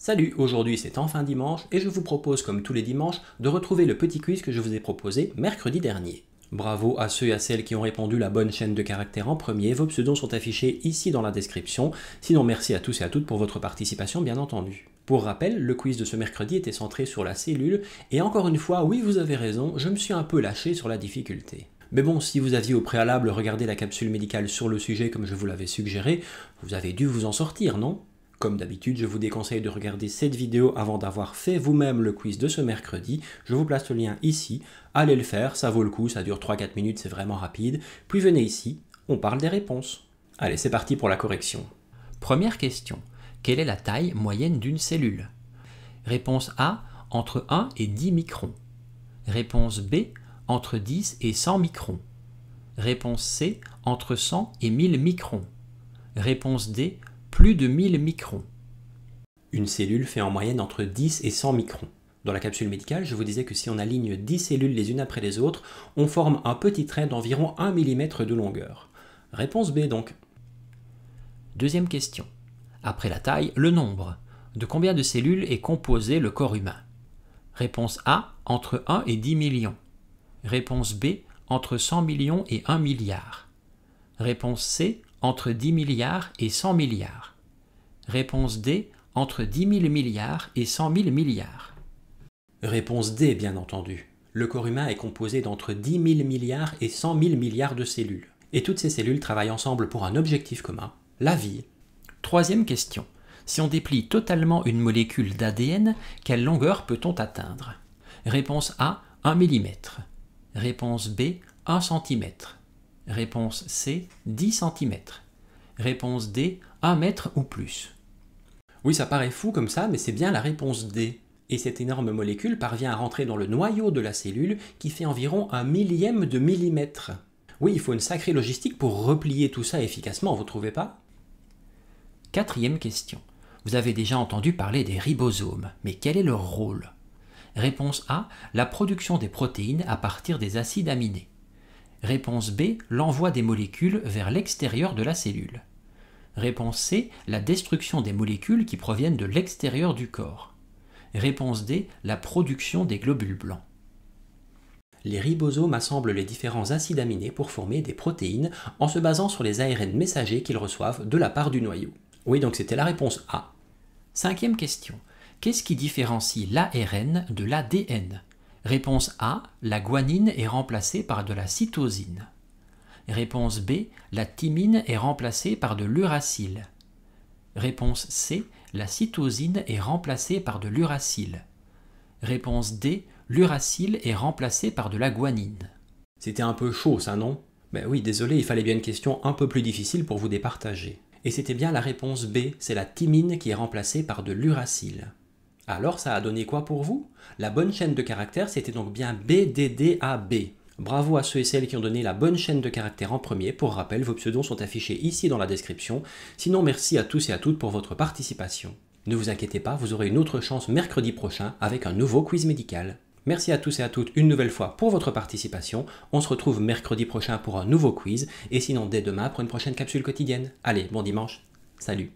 Salut, aujourd'hui c'est enfin dimanche et je vous propose comme tous les dimanches de retrouver le petit quiz que je vous ai proposé mercredi dernier. Bravo à ceux et à celles qui ont répondu la bonne chaîne de caractères en premier, vos pseudos sont affichés ici dans la description, sinon merci à tous et à toutes pour votre participation bien entendu. Pour rappel, le quiz de ce mercredi était centré sur la cellule et encore une fois, oui vous avez raison, je me suis un peu lâché sur la difficulté. Mais bon, si vous aviez au préalable regardé la capsule médicale sur le sujet comme je vous l'avais suggéré, vous avez dû vous en sortir, non ? Comme d'habitude, je vous déconseille de regarder cette vidéo avant d'avoir fait vous-même le quiz de ce mercredi. Je vous place le lien ici. Allez le faire, ça vaut le coup, ça dure 3-4 minutes, c'est vraiment rapide. Puis venez ici, on parle des réponses. Allez, c'est parti pour la correction. Première question. Quelle est la taille moyenne d'une cellule? Réponse A, entre 1 et 10 microns. Réponse B, entre 10 et 100 microns. Réponse C, entre 100 et 1000 microns. Réponse D, plus de 1000 microns. Une cellule fait en moyenne entre 10 et 100 microns. Dans la capsule médicale, je vous disais que si on aligne 10 cellules les unes après les autres, on forme un petit trait d'environ 1 mm de longueur. Réponse B donc. Deuxième question. Après la taille, le nombre. De combien de cellules est composé le corps humain? Réponse A, entre 1 et 10 millions. Réponse B, entre 100 millions et 1 milliard. Réponse C, entre 10 milliards et 100 milliards. Réponse D, entre 10 000 milliards et 100 000 milliards. Réponse D, bien entendu. Le corps humain est composé d'entre 10 000 milliards et 100 000 milliards de cellules. Et toutes ces cellules travaillent ensemble pour un objectif commun, la vie. Troisième question. Si on déplie totalement une molécule d'ADN, quelle longueur peut-on atteindre? Réponse A, 1 mm. Réponse B, 1 cm. Réponse C, 10 cm. Réponse D, 1 mètre ou plus. Oui, ça paraît fou comme ça, mais c'est bien la réponse D. Et cette énorme molécule parvient à rentrer dans le noyau de la cellule qui fait environ 1 millième de millimètre. Oui, il faut une sacrée logistique pour replier tout ça efficacement, vous trouvez pas? Quatrième question. Vous avez déjà entendu parler des ribosomes, mais quel est leur rôle? Réponse A, la production des protéines à partir des acides aminés. Réponse B, l'envoi des molécules vers l'extérieur de la cellule. Réponse C, la destruction des molécules qui proviennent de l'extérieur du corps. Réponse D, la production des globules blancs. Les ribosomes assemblent les différents acides aminés pour former des protéines en se basant sur les ARN messagers qu'ils reçoivent de la part du noyau. Oui, donc c'était la réponse A. Cinquième question. Qu'est-ce qui différencie l'ARN de l'ADN? Réponse A, la guanine est remplacée par de la cytosine. Réponse B, la thymine est remplacée par de l'uracile. Réponse C, la cytosine est remplacée par de l'uracile. Réponse D, l'uracile est remplacé par de la guanine. C'était un peu chaud ça, non? Ben oui, désolé, il fallait bien une question un peu plus difficile pour vous départager. Et c'était bien la réponse B, c'est la thymine qui est remplacée par de l'uracile. Alors ça a donné quoi pour vous? La bonne chaîne de caractères, c'était donc bien BDDAB. Bravo à ceux et celles qui ont donné la bonne chaîne de caractères en premier. Pour rappel, vos pseudos sont affichés ici dans la description. Sinon, merci à tous et à toutes pour votre participation. Ne vous inquiétez pas, vous aurez une autre chance mercredi prochain avec un nouveau quiz médical. Merci à tous et à toutes une nouvelle fois pour votre participation. On se retrouve mercredi prochain pour un nouveau quiz et sinon dès demain pour une prochaine capsule quotidienne. Allez, bon dimanche. Salut.